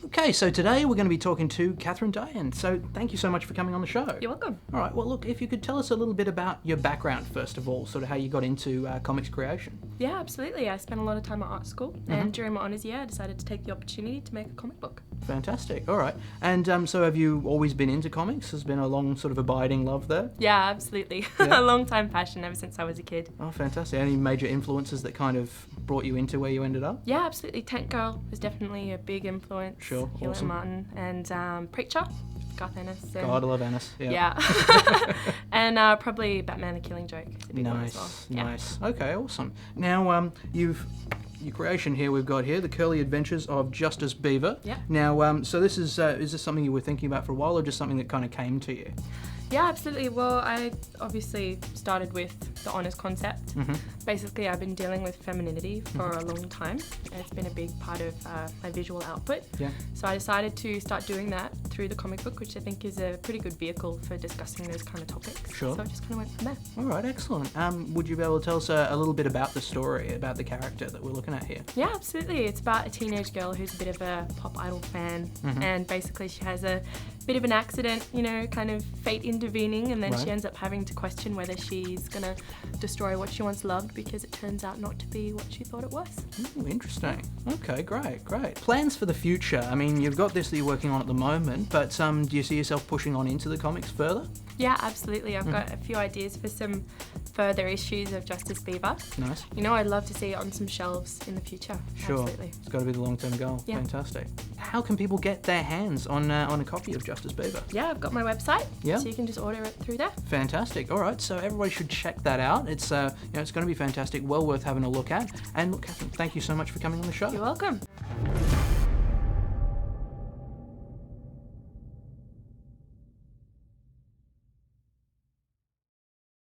Okay, so today we're going to be talking to Catherine Dyhin. So thank you so much for coming on the show. You're welcome. All right, well, look, if you could tell us a little bit about your background, first of all, sort of how you got into comics creation. Yeah, absolutely. I spent a lot of time at art school, and during my honours year, I decided to take the opportunity to make a comic book. Fantastic. All right. And so have you always been into comics? Has been a long sort of abiding love there? Yeah, absolutely. Yeah. A long time passion ever since I was a kid. Oh, fantastic. Any major influences that kind of brought you into where you ended up? Yeah, absolutely. Tank Girl was definitely a big influence. Sure, Helen awesome. Martin and Preacher, Garth Ennis. And, God, I love Ennis. Yep. Yeah. And probably Batman the Killing Joke is a big one as well. Yeah. Nice. Okay, awesome. Now, your creation here we've got here, The Curly Adventures of Justice Beaver. Yeah. Now, so this is this something you were thinking about for a while, or just something that kind of came to you? Yeah, absolutely. Well, I obviously started with the honours concept. Basically, I've been dealing with femininity for a long time, and it's been a big part of my visual output. Yeah. So I decided to start doing that through the comic book, which I think is a pretty good vehicle for discussing those kind of topics. Sure. So I just kind of went from there. All right, excellent. Would you be able to tell us a little bit about the story, about the character that we're looking at here? Yeah, absolutely. It's about a teenage girl who's a bit of a pop idol fan, and basically she has a bit of an accident, you know, kind of fate intervening, and then Right. she ends up having to question whether she's going to destroy what she once loved because it turns out not to be what she thought it was. Ooh, interesting. Okay, great. Plans for the future? I mean, you've got this that you're working on at the moment, but do you see yourself pushing on into the comics further? Yeah, absolutely. I've got a few ideas for some further issues of Justice Beaver. Nice. You know, I'd love to see it on some shelves in the future. Sure. Absolutely. It's got to be the long-term goal. Yeah. Fantastic. How can people get their hands on a copy of Justice Beaver? Yeah, I've got my website, Yeah. so you can just order it through there. Fantastic. All right, so everybody should check that out. It's it's going to be fantastic, well worth having a look at. And look, Catherine, thank you so much for coming on the show. You're welcome.